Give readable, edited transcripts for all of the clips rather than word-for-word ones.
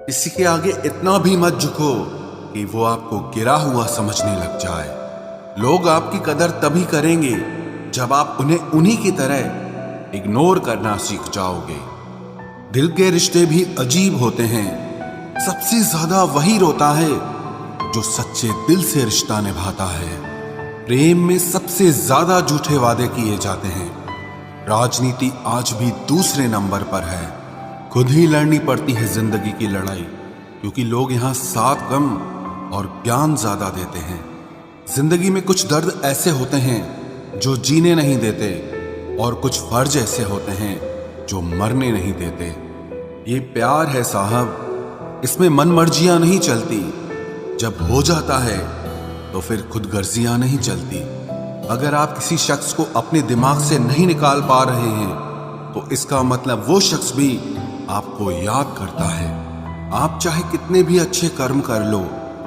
किसी के आगे इतना भी मत झुको कि वो आपको गिरा हुआ समझने लग जाए। लोग आपकी कदर तभी करेंगे जब आप उन्हें उन्हीं की तरह इग्नोर करना सीख जाओगे। दिल के रिश्ते भी अजीब होते हैं। सबसे ज्यादा वही रोता है जो सच्चे दिल से रिश्ता निभाता है। प्रेम में सबसे ज्यादा झूठे वादे किए जाते हैं। राजनीति आज भी दूसरे नंबर पर है। खुद ही लड़नी पड़ती है जिंदगी की लड़ाई, क्योंकि लोग यहाँ साथ कम और ज्ञान ज्यादा देते हैं। जिंदगी में कुछ दर्द ऐसे होते हैं जो जीने नहीं देते, और कुछ फर्ज ऐसे होते हैं जो मरने नहीं देते। ये प्यार है साहब, इसमें मन मर्जियां नहीं चलती। जब हो जाता है तो फिर खुद गर्जियां नहीं चलती। अगर आप किसी शख्स को अपने दिमाग से नहीं निकाल पा रहे हैं तो इसका मतलब वो शख्स भी आपको याद करता है। आप चाहे कितने भी अच्छे कर्म कर लो,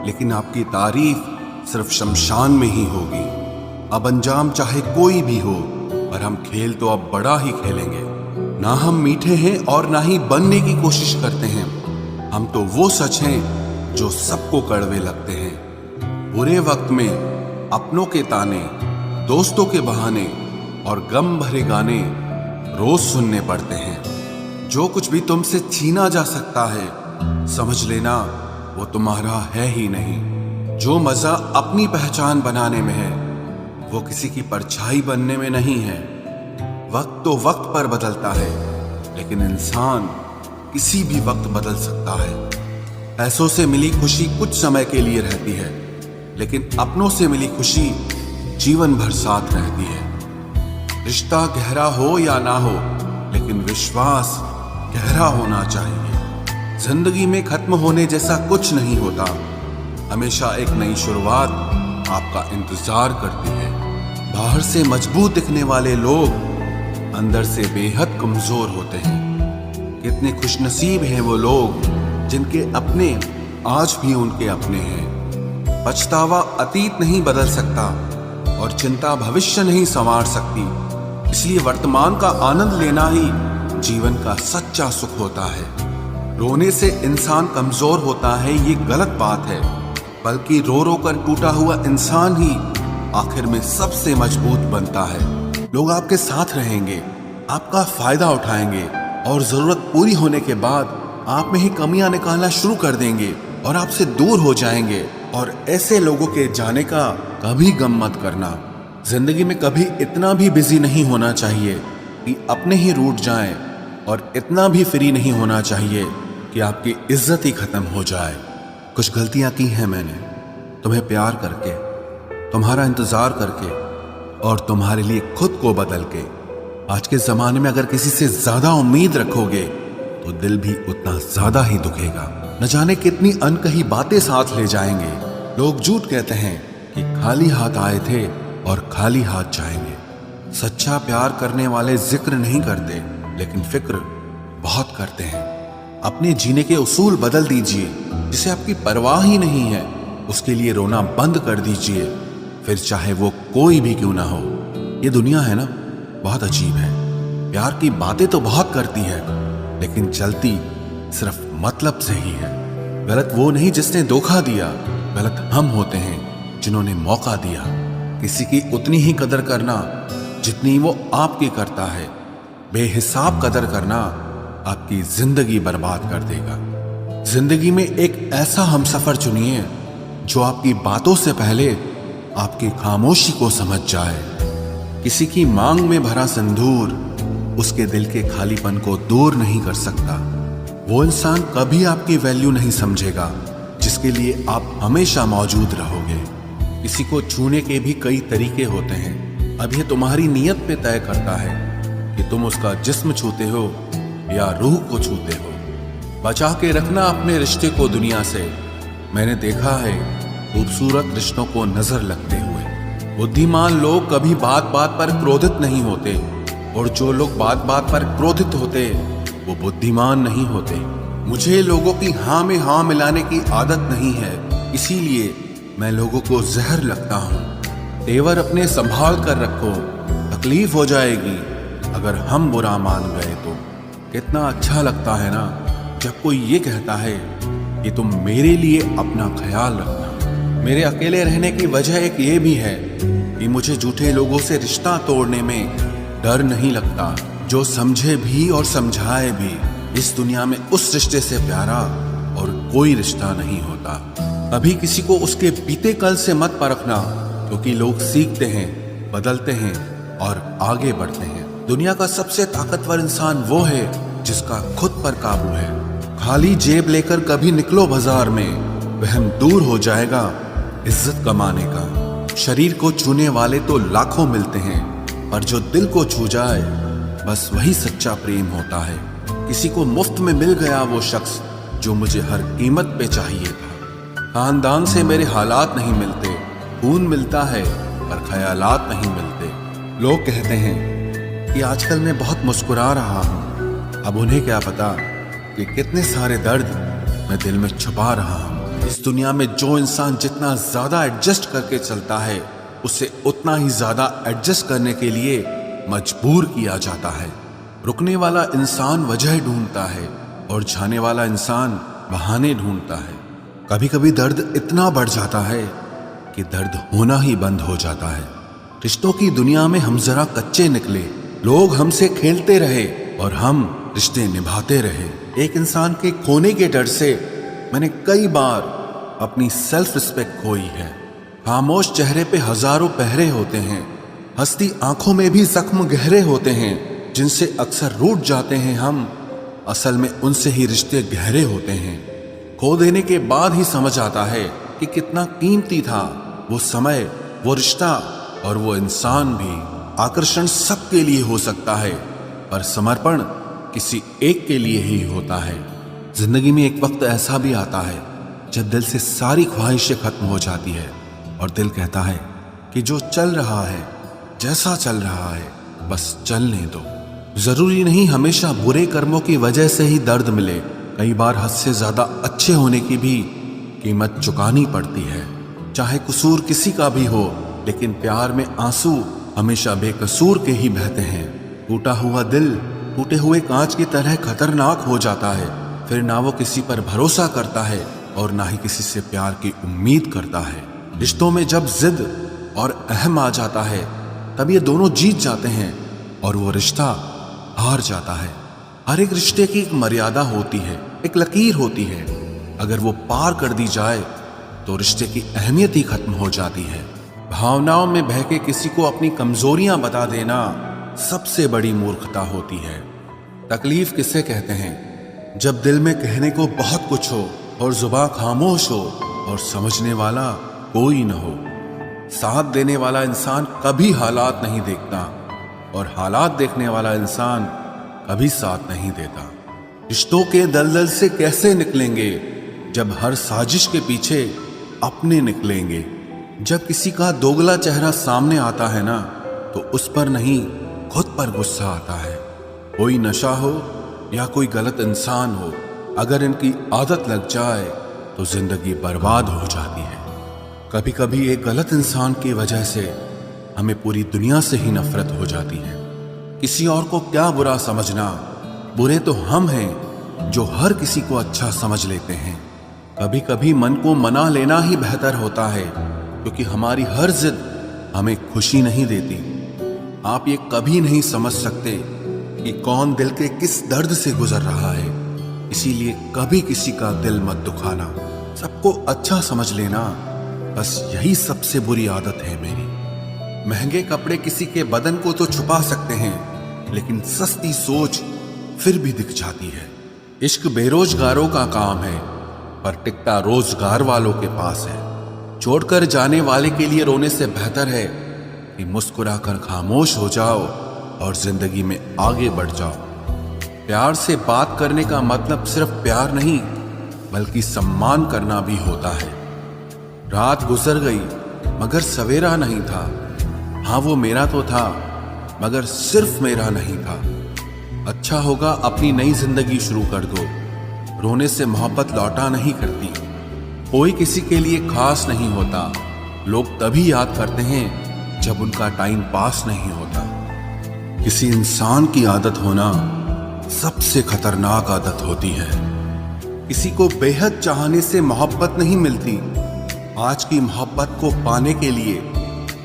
लेकिन आपकी तारीफ सिर्फ शमशान में ही होगी। अब अंजाम चाहे कोई भी हो, पर हम खेल तो अब बड़ा ही खेलेंगे। ना हम मीठे हैं और ना ही बनने की कोशिश करते हैं। हम तो वो सच हैं जो सबको कड़वे लगते हैं। बुरे वक्त में अपनों के ताने, दोस्तों के बहाने और गम भरे गाने रोज सुनने पड़ते हैं। जो कुछ भी तुमसे छीना जा सकता है, समझ लेना वो तुम्हारा है ही नहीं। जो मजा अपनी पहचान बनाने में है, वो किसी की परछाई बनने में नहीं है। वक्त तो वक्त पर बदलता है, लेकिन इंसान किसी भी वक्त बदल सकता है। पैसों से मिली खुशी कुछ समय के लिए रहती है, लेकिन अपनों से मिली खुशी जीवन भर साथ रहती है। रिश्ता गहरा हो या ना हो, लेकिन विश्वास गहरा होना चाहिए। जिंदगी में खत्म होने जैसा कुछ नहीं होता। हमेशा एक नई शुरुआत आपका इंतजार करती है। बाहर से मजबूत दिखने वाले लोग अंदर से बेहद कमजोर होते हैं। कितने खुशनसीब हैं वो लोग जिनके अपने आज भी उनके अपने हैं। पछतावा अतीत नहीं बदल सकता और चिंता भविष्य नहीं संवार सकती। इसलिए वर्तमान का आनंद लेना ही जीवन का सच्चा सुख होता है। रोने से इंसान कमजोर होता है, ये गलत बात है। बल्कि रो रो कर टूटा हुआ इंसान ही आखिर में सबसे मजबूत बनता है। लोग आपके साथ रहेंगे, आपका फायदा उठाएंगे और जरूरत पूरी होने के बाद आप में ही कमियां निकालना शुरू कर देंगे और आपसे दूर हो जाएंगे। और ऐसे लोगों के जाने का कभी गम मत करना। जिंदगी में कभी इतना भी बिजी नहीं होना चाहिए कि अपने ही रूठ जाएं, और इतना भी फ्री नहीं होना चाहिए कि आपकी इज्जत ही खत्म हो जाए। कुछ गलतियां की हैं मैंने, तुम्हें प्यार करके, तुम्हारा इंतजार करके और तुम्हारे लिए खुद को बदल के। आज के जमाने में अगर किसी से ज्यादा उम्मीद रखोगे तो दिल भी उतना ज्यादा ही दुखेगा। न जाने कितनी अनकही बातें साथ ले जाएंगे। लोग झूठ कहते हैं कि खाली हाथ आए थे और खाली हाथ जाएंगे। सच्चा प्यार करने वाले जिक्र नहीं करते, लेकिन फिक्र बहुत करते हैं। अपने जीने के उसूल बदल दीजिए। जिसे आपकी परवाह ही नहीं है, उसके लिए रोना बंद कर दीजिए, फिर चाहे वो कोई भी क्यों ना हो। ये दुनिया है ना, बहुत अजीब है। प्यार की बातें तो बहुत करती है, लेकिन चलती सिर्फ मतलब से ही है। गलत वो नहीं जिसने धोखा दिया, गलत हम होते हैं जिन्होंने मौका दिया। किसी की उतनी ही कदर करना जितनी वो आपकी करता है। बेहिसाब कदर करना आपकी जिंदगी बर्बाद कर देगा। जिंदगी में एक ऐसा हमसफर चुनिए जो आपकी बातों से पहले आपकी खामोशी को समझ जाए। किसी की मांग में भरा सिंदूर उसके दिल के खालीपन को दूर नहीं कर सकता। वो इंसान कभी आपकी वैल्यू नहीं समझेगा जिसके लिए आप हमेशा मौजूद रहोगे। किसी को छूने के भी कई तरीके होते हैं। अब यह तुम्हारी नीयत पे तय करता है कि तुम उसका जिस्म छूते हो या रूह को छूते हो। बचा के रखना अपने रिश्ते को दुनिया से। मैंने देखा है खूबसूरत रिश्तों को नजर लगते हुए। बुद्धिमान लोग कभी बात बात पर क्रोधित नहीं होते, और जो लोग बात बात पर क्रोधित होते वो बुद्धिमान नहीं होते। मुझे लोगों की हाँ में हाँ मिलाने की आदत नहीं है, इसीलिए मैं लोगों को जहर लगता हूँ। तेवर अपने संभाल कर रखो, तकलीफ हो जाएगी अगर हम बुरा मान गए तो। कितना अच्छा लगता है ना जब कोई ये कहता है कि तुम मेरे लिए अपना ख्याल रखना। मेरे अकेले रहने की वजह एक ये भी है कि मुझे झूठे लोगों से रिश्ता तोड़ने में डर नहीं लगता, जो समझे भी और समझाए भी। इस दुनिया में उस रिश्ते से प्यारा और कोई रिश्ता नहीं होता। कभी किसी को उसके बीते कल से मत परखना, क्योंकि लोग सीखते हैं, बदलते हैं और आगे बढ़ते हैं। दुनिया का सबसे ताकतवर इंसान वो है जिसका खुद पर काबू है। खाली जेब लेकर कभी निकलो बाजार में, वहम दूर हो जाएगा इज्जत कमाने का। शरीर को छूने वाले तो लाखों मिलते हैं, पर जो दिल को छू जाए बस वही सच्चा प्रेम होता है। किसी को मुफ्त में मिल गया वो शख्स जो मुझे हर कीमत पे चाहिए था। खानदान से मेरे हालात नहीं मिलते, खून मिलता है पर ख्यालात नहीं मिलते। लोग कहते हैं कि आजकल मैं बहुत मुस्कुरा रहा हूँ, अब उन्हें क्या पता कि कितने सारे दर्द मैं दिल में छुपा रहा हूँ। इस दुनिया में जो इंसान जितना ज्यादा एडजस्ट करके चलता है, उसे उतना ही ज्यादा एडजस्ट करने के लिए मजबूर किया जाता है। रुकने वाला इंसान वजह ढूंढता है और जाने वाला इंसान बहाने ढूंढता है। कभी कभी दर्द इतना बढ़ जाता है कि दर्द होना ही बंद हो जाता है। रिश्तों की दुनिया में हम जरा कच्चे निकले, लोग हमसे खेलते रहे और हम रिश्ते निभाते रहे। एक इंसान के खोने के डर से मैंने कई बार अपनी सेल्फ रिस्पेक्ट खोई है। खामोश चेहरे पे हजारों पहरे होते हैं, हंसती आंखों में भी जख्म गहरे होते हैं, जिनसे अक्सर रूठ जाते हैं हम, असल में उनसे ही रिश्ते गहरे होते हैं। खो देने के बाद ही समझ आता है कि कितना कीमती था वो समय, वो रिश्ता और वो इंसान भी। आकर्षण सबके लिए हो सकता है, पर समर्पण किसी एक के लिए ही होता है। जिंदगी में एक वक्त ऐसा भी आता है जब दिल से सारी ख्वाहिशें खत्म हो जाती है और दिल कहता है कि जो चल रहा है, जैसा चल रहा है, बस चलने दो। जरूरी नहीं हमेशा बुरे कर्मों की वजह से ही दर्द मिले, कई बार हद से ज्यादा अच्छे होने की भी कीमत चुकानी पड़ती है। चाहे कसूर किसी का भी हो, लेकिन प्यार में आंसू हमेशा बेकसूर के ही बहते हैं। टूटा हुआ दिल टूटे हुए कांच की तरह खतरनाक हो जाता है। फिर ना वो किसी पर भरोसा करता है और ना ही किसी से प्यार की उम्मीद करता है। रिश्तों में जब जिद और अहम आ जाता है, तब ये दोनों जीत जाते हैं और वो रिश्ता हार जाता है। हर एक रिश्ते की एक मर्यादा होती है, एक लकीर होती है। अगर वो पार कर दी जाए तो रिश्ते की अहमियत ही खत्म हो जाती है। भावनाओं में बह के किसी को अपनी कमजोरियां बता देना सबसे बड़ी मूर्खता होती है। तकलीफ किसे कहते हैं? जब दिल में कहने को बहुत कुछ हो और जुबान खामोश हो और समझने वाला कोई न हो। साथ देने वाला इंसान कभी हालात नहीं देखता और हालात देखने वाला इंसान कभी साथ नहीं देता। रिश्तों के दलदल से कैसे निकलेंगे जब हर साजिश के पीछे अपने निकलेंगे। जब किसी का दोगला चेहरा सामने आता है ना, तो उस पर नहीं खुद पर गुस्सा आता है। कोई नशा हो या कोई गलत इंसान हो, अगर इनकी आदत लग जाए तो जिंदगी बर्बाद हो जाती है। कभी कभी एक गलत इंसान की वजह से हमें पूरी दुनिया से ही नफरत हो जाती है। किसी और को क्या बुरा समझना, बुरे तो हम हैं जो हर किसी को अच्छा समझ लेते हैं। कभी कभी मन को मना लेना ही बेहतर होता है, क्योंकि हमारी हर जिद हमें खुशी नहीं देती। आप ये कभी नहीं समझ सकते कि कौन दिल के किस दर्द से गुजर रहा है, इसीलिए कभी किसी का दिल मत दुखाना। सबको अच्छा समझ लेना, बस यही सबसे बुरी आदत है मेरी। महंगे कपड़े किसी के बदन को तो छुपा सकते हैं, लेकिन सस्ती सोच फिर भी दिख जाती है। इश्क बेरोजगारों का काम है, पर टिकता रोजगार वालों के पास है। छोड़कर जाने वाले के लिए रोने से बेहतर है कि मुस्कुराकर खामोश हो जाओ और जिंदगी में आगे बढ़ जाओ। प्यार से बात करने का मतलब सिर्फ प्यार नहीं, बल्कि सम्मान करना भी होता है। रात गुजर गई मगर सवेरा नहीं था। हाँ, वो मेरा तो था, मगर सिर्फ मेरा नहीं था। अच्छा होगा अपनी नई जिंदगी शुरू कर दो। रोने से मोहब्बत लौटा नहीं करती। कोई किसी के लिए खास नहीं होता। लोग तभी याद करते हैं जब उनका टाइम पास नहीं होता। किसी इंसान की आदत होना सबसे खतरनाक आदत होती है। किसी को बेहद चाहने से मोहब्बत नहीं मिलती। आज की मोहब्बत को पाने के लिए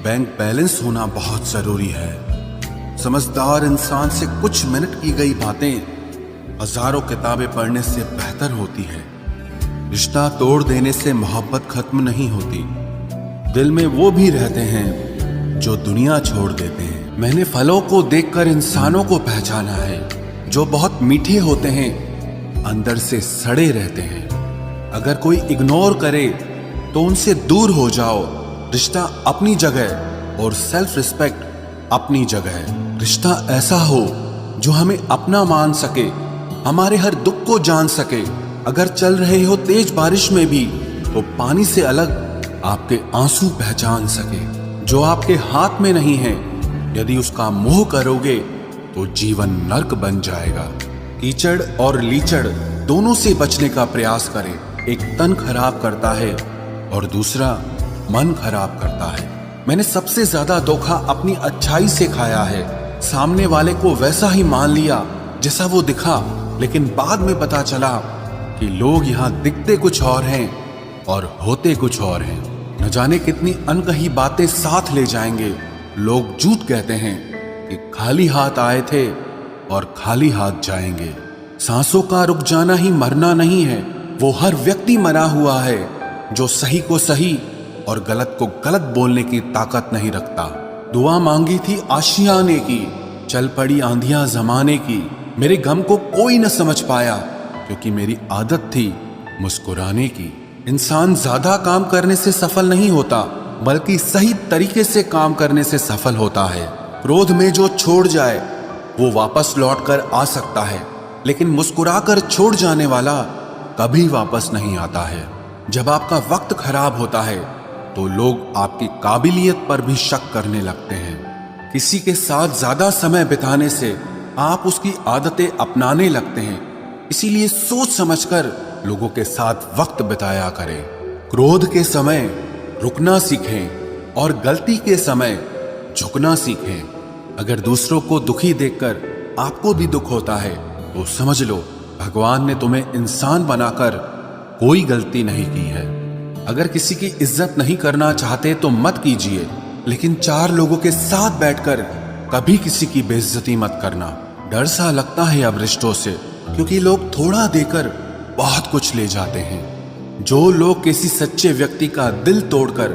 बैंक बैलेंस होना बहुत जरूरी है। समझदार इंसान से कुछ मिनट की गई बातें हजारों किताबें पढ़ने से बेहतर होती है। रिश्ता तोड़ देने से मोहब्बत खत्म नहीं होती। दिल में वो भी रहते हैं जो दुनिया छोड़ देते हैं। मैंने फलों को देखकर इंसानों को पहचाना है, जो बहुत मीठे होते हैं अंदर से सड़े रहते हैं। अगर कोई इग्नोर करे तो उनसे दूर हो जाओ। रिश्ता अपनी जगह और सेल्फ रिस्पेक्ट अपनी जगह। रिश्ता ऐसा हो जो हमें अपना मान सके, हमारे हर दुख को जान सके। अगर चल रहे हो तेज बारिश में भी तो पानी से अलग आपके आंसू पहचान सके। जो आपके हाथ में नहीं है, यदि उसका मोह करोगे तो जीवन नर्क बन जाएगा। कीचड़ और लीचड़ दोनों से बचने का प्रयास करें। एक तन खराब करता है और दूसरा मन खराब करता है। मैंने सबसे ज्यादा धोखा अपनी अच्छाई से खाया है। सामने वाले को वैसा ही मान लिया जैसा वो दिखा, लेकिन बाद में पता चला कि लोग यहाँ दिखते कुछ और हैं और होते कुछ और हैं। न जाने कितनी अनकही बातें साथ ले जाएंगे। लोग झूठ कहते हैं कि खाली हाथ आए थे और खाली हाथ जाएंगे। सांसों का रुक जाना ही मरना नहीं है। वो हर व्यक्ति मरा हुआ है जो सही को सही और गलत को गलत बोलने की ताकत नहीं रखता। दुआ मांगी थी आशियाने की, चल पड़ी आंधियां जमाने की। मेरे गम को कोई न समझ पाया क्योंकि मेरी आदत थी मुस्कुराने की। इंसान ज्यादा काम करने से सफल नहीं होता, बल्कि सही तरीके से काम करने से सफल होता है। क्रोध में जो छोड़ जाए वो वापस लौट कर आ सकता है, लेकिन मुस्कुराकर छोड़ जाने वाला कभी वापस नहीं आता है। जब आपका वक्त खराब होता है तो लोग आपकी काबिलियत पर भी शक करने लगते हैं। किसी के साथ ज्यादा समय बिताने से आप उसकी आदतें अपनाने लगते हैं। इसीलिए सोच समझकर लोगों के साथ वक्त बिताया करें। क्रोध के समय रुकना सीखें और गलती के समय झुकना सीखें। अगर दूसरों को दुखी देखकर आपको भी दुख होता है तो समझ लो भगवान ने तुम्हें इंसान बनाकर कोई गलती नहीं की है। अगर किसी की इज्जत नहीं करना चाहते तो मत कीजिए, लेकिन चार लोगों के साथ बैठकर कभी किसी की बेइज्जती मत करना। डर सा लगता है अब रिश्तों से, क्योंकि लोग थोड़ा देकर बहुत कुछ ले जाते हैं। जो लोग किसी सच्चे व्यक्ति का दिल तोड़कर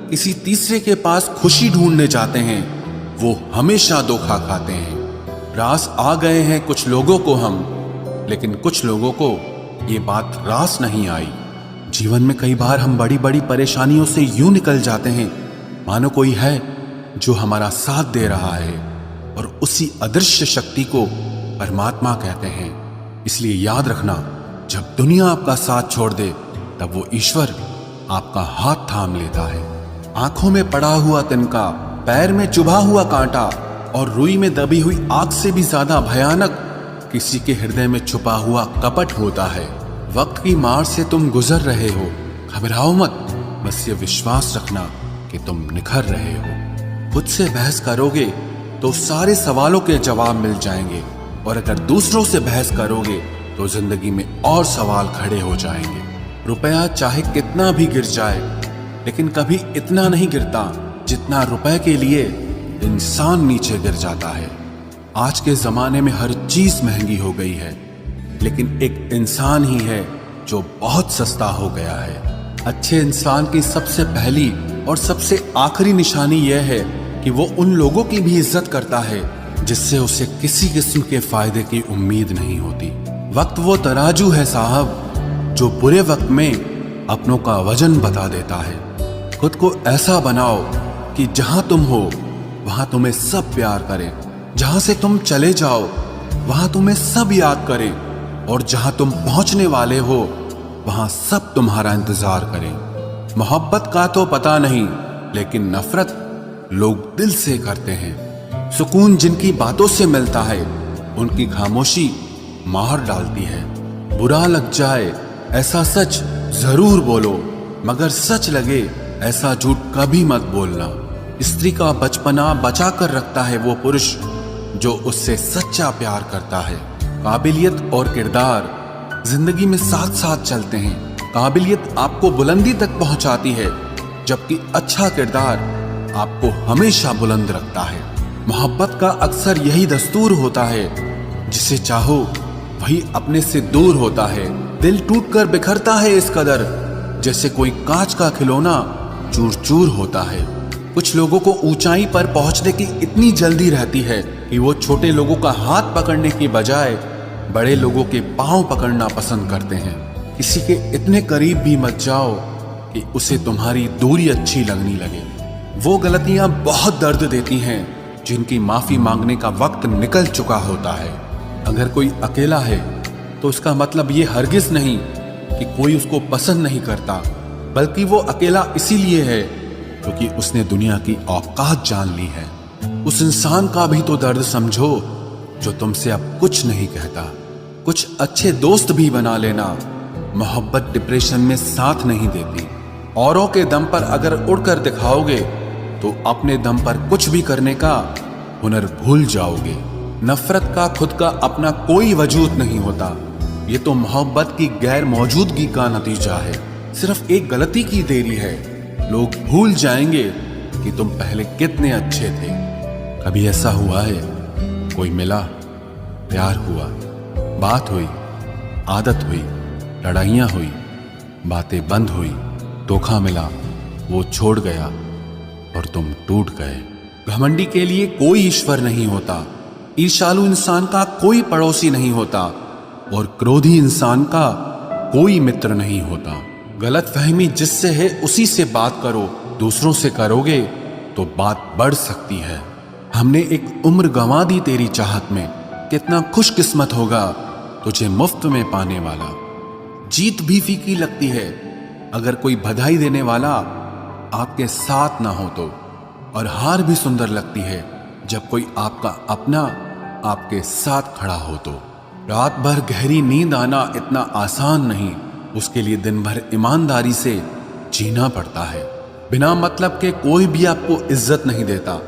किसी तीसरे के पास खुशी ढूंढने जाते हैं, वो हमेशा धोखा खाते हैं। रास आ गए हैं कुछ लोगों को हम, लेकिन कुछ लोगों को ये बात रास नहीं आई। जीवन में कई बार हम बड़ी बड़ी परेशानियों से यूं निकल जाते हैं मानो कोई है जो हमारा साथ दे रहा है, और उसी अदृश्य शक्ति को परमात्मा कहते हैं। इसलिए याद रखना, जब दुनिया आपका साथ छोड़ दे तब वो ईश्वर आपका हाथ थाम लेता है। आंखों में पड़ा हुआ तिनका, पैर में चुभा हुआ कांटा और रुई में दबी हुई आग से भी ज्यादा भयानक किसी के हृदय में छुपा हुआ कपट होता है। वक्त की मार से तुम गुजर रहे हो, घबराओ मत, बस ये विश्वास रखना कि तुम निखर रहे हो। खुद से बहस करोगे तो सारे सवालों के जवाब मिल जाएंगे, और अगर दूसरों से बहस करोगे तो जिंदगी में और सवाल खड़े हो जाएंगे। रुपया चाहे कितना भी गिर जाए, लेकिन कभी इतना नहीं गिरता जितना रुपए के लिए इंसान नीचे गिर जाता है। आज के जमाने में हर चीज महंगी हो गई है, लेकिन एक इंसान ही है जो बहुत सस्ता हो गया है। अच्छे इंसान की सबसे पहली और सबसे आखिरी निशानी यह है कि वो उन लोगों की भी इज्जत करता है जिससे उसे किसी किस्म के फायदे की उम्मीद नहीं होती। वक्त वो तराजू है साहब जो बुरे वक्त में अपनों का वजन बता देता है। खुद को ऐसा बनाओ कि जहां तुम हो वहां तुम्हें सब प्यार करें, जहां से तुम चले जाओ वहां तुम्हें सब याद करें, और जहां तुम पहुंचने वाले हो वहां सब तुम्हारा इंतजार करें। मोहब्बत का तो पता नहीं, लेकिन नफरत लोग दिल से करते हैं। सुकून जिनकी बातों से मिलता है उनकी खामोशी मार डालती है। बुरा लग जाए ऐसा सच जरूर बोलो, मगर सच लगे ऐसा झूठ कभी मत बोलना। स्त्री का बचपना बचा कर रखता है वो पुरुष जो उससे सच्चा प्यार करता है। काबिलियत और किरदार जिंदगी में साथ साथ चलते हैं। काबिलियत आपको बुलंदी तक पहुंचाती है, जबकि अच्छा किरदार आपको हमेशा बुलंद रखता है। मोहब्बत का अक्सर यही दस्तूर होता है, जिसे चाहो वही अपने से दूर होता है। दिल टूटकर बिखरता है इस कदर, जैसे कोई कांच का खिलौना चूर चूर होता है। कुछ लोगों को ऊंचाई पर पहुंचने की इतनी जल्दी रहती है कि वो छोटे लोगों का हाथ पकड़ने की बजाय बड़े लोगों के पांव पकड़ना पसंद करते हैं। किसी के इतने करीब भी मत जाओ कि उसे तुम्हारी दूरी अच्छी लगने लगे। वो गलतियां बहुत दर्द देती हैं जिनकी माफी मांगने का वक्त निकल चुका होता है। अगर कोई अकेला है तो उसका मतलब ये हरगिज नहीं कि कोई उसको पसंद नहीं करता, बल्कि वो अकेला इसीलिए है क्योंकि उसने दुनिया की औकात जान ली है। उस इंसान का भी तो दर्द समझो जो तुमसे अब कुछ नहीं कहता। कुछ अच्छे दोस्त भी बना लेना। मोहब्बत डिप्रेशन में साथ नहीं देती। औरों के दम पर अगर उड़कर दिखाओगे तो अपने दम पर कुछ भी करने का हुनर भूल जाओगे। नफरत का खुद का अपना कोई वजूद नहीं होता। ये तो मोहब्बत की गैर मौजूदगी का नतीजा है। सिर्फ एक गलती की देरी है। लोग भूल जाएंगे कि तुम पहले कितने अच्छे थे। कभी ऐसा हुआ है, कोई मिला, प्यार हुआ, बात हुई, आदत हुई, लड़ाइयां हुई, बातें बंद हुई, धोखा मिला, वो छोड़ गया और तुम टूट गए। घमंडी के लिए कोई ईश्वर नहीं होता। ईर्ष्यालु इंसान का कोई पड़ोसी नहीं होता और क्रोधी इंसान का कोई मित्र नहीं होता। गलतफहमी जिससे है उसी से बात करो। दूसरों से करोगे तो बात बढ़ सकती है। हमने एक उम्र गंवा दी तेरी चाहत में। कितना खुशकिस्मत होगा तुझे मुफ्त में पाने वाला। जीत भी फीकी लगती है अगर कोई बधाई देने वाला आपके साथ ना हो तो, और हार भी सुंदर लगती है जब कोई आपका अपना आपके साथ खड़ा हो तो। रात भर गहरी नींद आना इतना आसान नहीं। उसके लिए दिन भर ईमानदारी से जीना पड़ता है। बिना मतलब के कोई भी आपको इज्जत नहीं देता।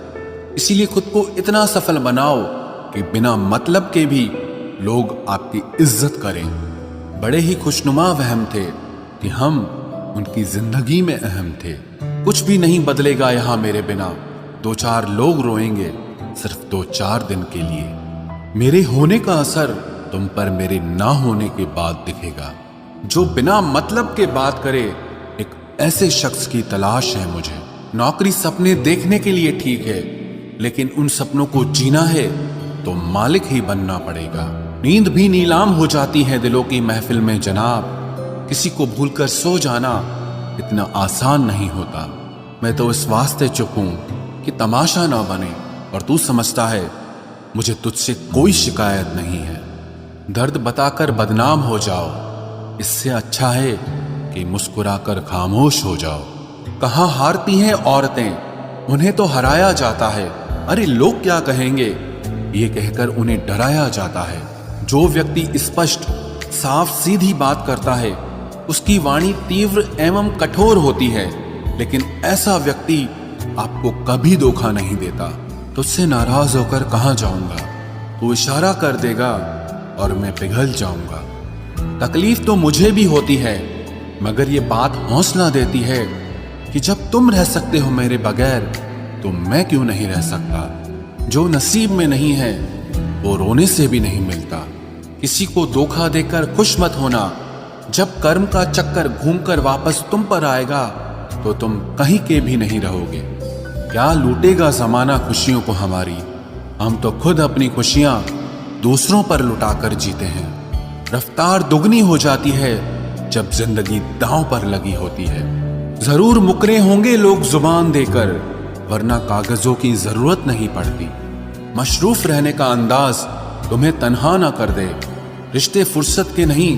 इसीलिए खुद को इतना सफल बनाओ कि बिना मतलब के भी लोग आपकी इज्जत करें। बड़े ही खुशनुमा वहम थे कि हम उनकी जिंदगी में अहम थे। कुछ भी नहीं बदलेगा यहां मेरे बिना। दो चार लोग रोएंगे सिर्फ 2-4 दिन के लिए। मेरे होने का असर तुम पर मेरे ना होने के बाद दिखेगा। जो बिना मतलब के बात करे, एक ऐसे शख्स की तलाश है मुझे। नौकरी सपने देखने के लिए ठीक है, लेकिन उन सपनों को जीना है तो मालिक ही बनना पड़ेगा। नींद भी नीलाम हो जाती है दिलों की महफिल में जनाब। किसी को भूलकर सो जाना इतना आसान नहीं होता। मैं तो इस वास्ते चुप हूं कि तमाशा ना बने, और तू समझता है मुझे तुझसे कोई शिकायत नहीं है। दर्द बताकर बदनाम हो जाओ, इससे अच्छा है कि मुस्कुराकर खामोश हो जाओ। कहां हारती हैं औरतें, उन्हें तो हराया जाता है। अरे लोग क्या कहेंगे, ये कहकर उन्हें डराया जाता है। जो व्यक्ति स्पष्ट साफ सीधी बात करता है उसकी वाणी तीव्र एवं कठोर होती है, लेकिन ऐसा व्यक्ति आपको कभी धोखा नहीं देता। तुझसे नाराज होकर कहां जाऊंगा, तू इशारा कर देगा और मैं पिघल जाऊंगा। तकलीफ तो मुझे भी होती है, मगर ये बात हौसला देती है कि जब तुम रह सकते हो मेरे बगैर तो मैं क्यों नहीं रह सकता। जो नसीब में नहीं है वो रोने से भी नहीं मिलता। किसी को धोखा देकर खुश मत होना। जब कर्म का चक्कर घूमकर वापस तुम पर आएगा तो तुम कहीं के भी नहीं रहोगे। क्या लूटेगा जमाना खुशियों को हमारी। हम तो खुद अपनी खुशियां दूसरों पर लुटाकर जीते हैं। रफ्तार दुगनी हो जाती है जब जिंदगी दांव पर लगी होती है। जरूर मुकरे होंगे लोग जुबान देकर, वरना कागजों की जरूरत नहीं पड़ती। मशरूफ रहने का अंदाज तुम्हें तन्हा ना कर दे। रिश्ते फुर्सत के नहीं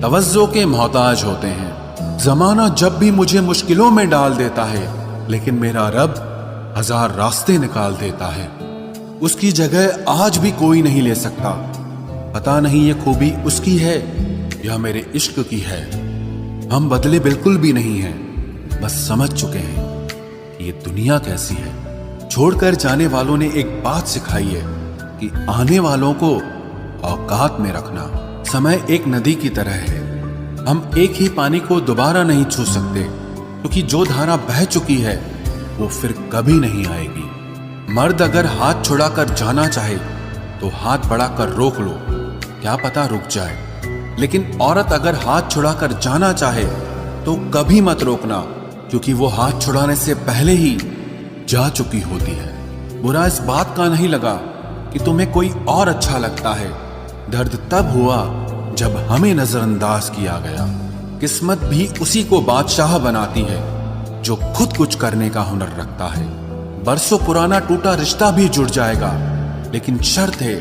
तवज्जो के मोहताज होते हैं। जमाना जब भी मुझे मुश्किलों में डाल देता है, लेकिन मेरा रब 1000 रास्ते निकाल देता है। उसकी जगह आज भी कोई नहीं ले सकता। पता नहीं ये खूबी उसकी है या मेरे इश्क की है। हम बदले बिल्कुल भी नहीं हैं, बस समझ चुके हैं कि ये दुनिया कैसी है। छोड़कर जाने वालों ने एक बात सिखाई है कि आने वालों को औकात में रखना। समय एक नदी की तरह है। हम एक ही पानी को दोबारा नहीं छू सकते, क्योंकि जो धारा बह चुकी है वो फिर कभी नहीं आएगी। मर्द अगर हाथ छुड़ाकर जाना चाहे तो हाथ बढ़ाकर रोक लो, क्या पता रुक जाए। लेकिन औरत अगर हाथ छुड़ाकर जाना चाहे तो कभी मत रोकना, क्योंकि वो हाथ छुड़ाने से पहले ही जा चुकी होती है। बुरा इस बात का नहीं लगा कि तुम्हें कोई और अच्छा लगता है। दर्द तब हुआ जब हमें नजरअंदाज किया गया। किस्मत भी उसी को बादशाह बनाती है जो खुद कुछ करने का हुनर रखता है। बरसों पुराना टूटा रिश्ता भी जुड़ जाएगा, लेकिन शर्त है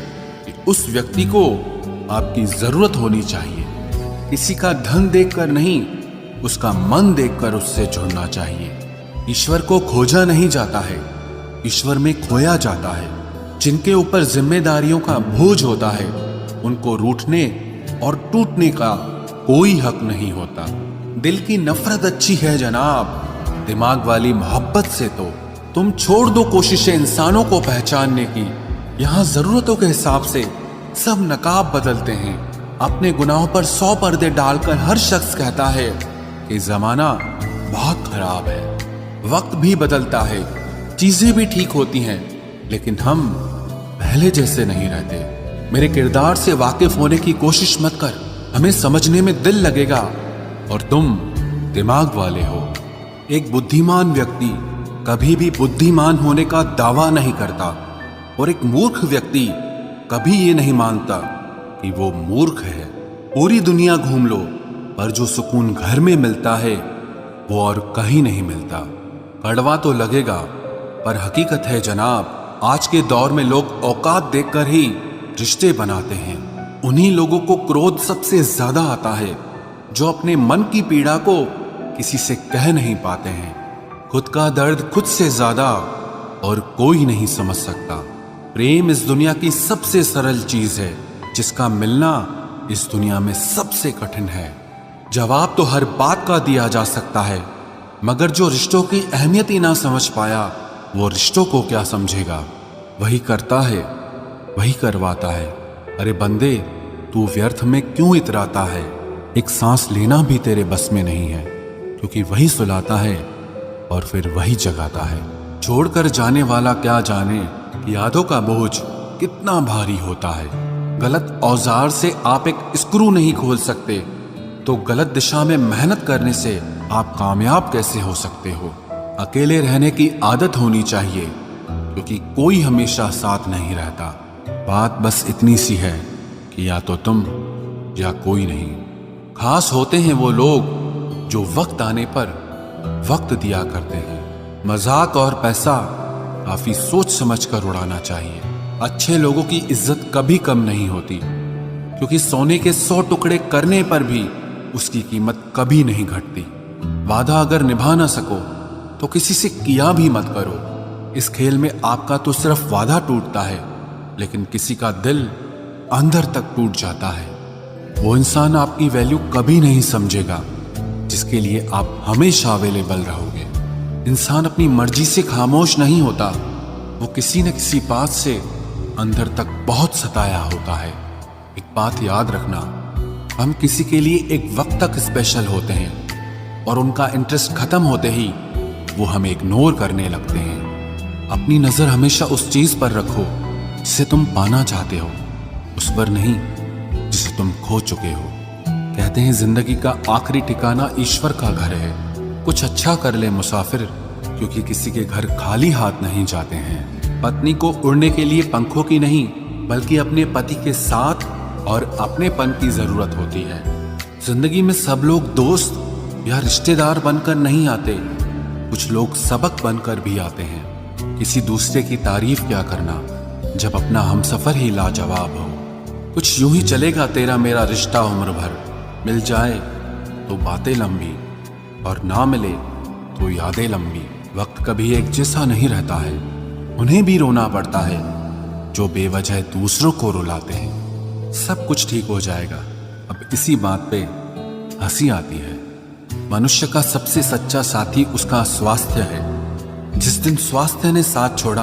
कि उस व्यक्ति को आपकी जरूरत होनी चाहिए। किसी का धन देखकर नहीं, उसका मन देखकर उससे जुड़ना चाहिए। ईश्वर को खोजा नहीं जाता है, ईश्वर में खोया जाता है। जिनके ऊपर जिम्मेदारियों का बोझ होता है उनको रूठने और टूटने का कोई हक नहीं होता। दिल की नफरत अच्छी है जनाब, दिमाग वाली मोहब्बत से तो तुम छोड़ दो कोशिशें इंसानों को पहचानने की। यहाँ जरूरतों के हिसाब से सब नकाब बदलते हैं। अपने गुनाहों पर 100 पर्दे डालकर हर शख्स कहता है कि जमाना बहुत खराब है। वक्त भी बदलता है, चीजें भी ठीक होती हैं, लेकिन हम पहले जैसे नहीं रहते। मेरे किरदार से वाकिफ होने की कोशिश मत कर, हमें समझने में दिल लगेगा और तुम दिमाग वाले हो। एक बुद्धिमान व्यक्ति कभी भी बुद्धिमान होने का दावा नहीं करता और एक मूर्ख व्यक्ति कभी ये नहीं मानता कि वो मूर्ख है। पूरी दुनिया घूम लो, पर जो सुकून घर में मिलता है वो और कहीं नहीं मिलता। कड़वा तो लगेगा, पर हकीकत है जनाब, आज के दौर में लोग औकात देखकर ही रिश्ते बनाते हैं। उन्हीं लोगों को क्रोध सबसे ज्यादा आता है जो अपने मन की पीड़ा को किसी से कह नहीं पाते हैं। खुद का दर्द खुद से ज्यादा और कोई नहीं समझ सकता। प्रेम इस दुनिया की सबसे सरल चीज है, जिसका मिलना इस दुनिया में सबसे कठिन है। जवाब तो हर बात का दिया जा सकता है, मगर जो रिश्तों की अहमियत ही ना समझ पाया वो रिश्तों को क्या समझेगा। वही करता है, वही करवाता है। अरे बंदे, तू व्यर्थ में क्यों इतराता है? एक सांस लेना भी तेरे बस में नहीं है, क्योंकि वही सुलाता है और फिर वही जगाता है। छोड़कर जाने वाला क्या जाने कि यादों का बोझ कितना भारी होता है। गलत औजार से आप एक स्क्रू नहीं खोल सकते, तो गलत दिशा में मेहनत करने से आप कामयाब कैसे हो सकते हो? अकेले रहने की आदत होनी चाहिए, क्योंकि कोई हमेशा साथ नहीं रहता। बात बस इतनी सी है कि या तो तुम या कोई नहीं। खास होते हैं वो लोग जो वक्त आने पर वक्त दिया करते हैं। मजाक और पैसा काफी सोच समझ कर उड़ाना चाहिए। अच्छे लोगों की इज्जत कभी कम नहीं होती, क्योंकि सोने के 100 टुकड़े करने पर भी उसकी कीमत कभी नहीं घटती। वादा अगर निभा ना सको तो किसी से किया भी मत करो। इस खेल में आपका तो सिर्फ वादा टूटता है, लेकिन किसी का दिल अंदर तक टूट जाता है। वो इंसान आपकी वैल्यू कभी नहीं समझेगा जिसके लिए आप हमेशा अवेलेबल रहोगे। इंसान अपनी मर्जी से खामोश नहीं होता, वो किसी न किसी बात से अंदर तक बहुत सताया होता है। एक बात याद रखना, हम किसी के लिए एक वक्त तक स्पेशल होते हैं और उनका इंटरेस्ट खत्म होते ही वो हमें इग्नोर करने लगते हैं। अपनी नजर हमेशा उस चीज पर रखो जिसे तुम पाना चाहते हो, उस पर नहीं जिसे तुम खो चुके हो। कहते हैं जिंदगी का आखिरी ठिकाना ईश्वर का घर है। कुछ अच्छा कर ले मुसाफिर, क्योंकि किसी के घर खाली हाथ नहीं जाते हैं। पत्नी को उड़ने के लिए पंखों की नहीं, बल्कि अपने पति के साथ और अपनेपन की जरूरत होती है। जिंदगी में सब लोग दोस्त या रिश्तेदार बनकर नहीं आते, कुछ लोग सबक बनकर भी आते हैं। किसी दूसरे की तारीफ क्या करना जब अपना हमसफर ही लाजवाब हो। कुछ यूं ही चलेगा तेरा मेरा रिश्ता उम्र भर, मिल जाए तो बातें लंबी और ना मिले तो यादें लंबी। वक्त कभी एक जैसा नहीं रहता है, उन्हें भी रोना पड़ता है जो बेवजह दूसरों को रुलाते हैं। सब कुछ ठीक हो जाएगा। अब इसी बात पे हंसी आती है। मनुष्य का सबसे सच्चा साथी उसका स्वास्थ्य है। जिस दिन स्वास्थ्य ने साथ छोड़ा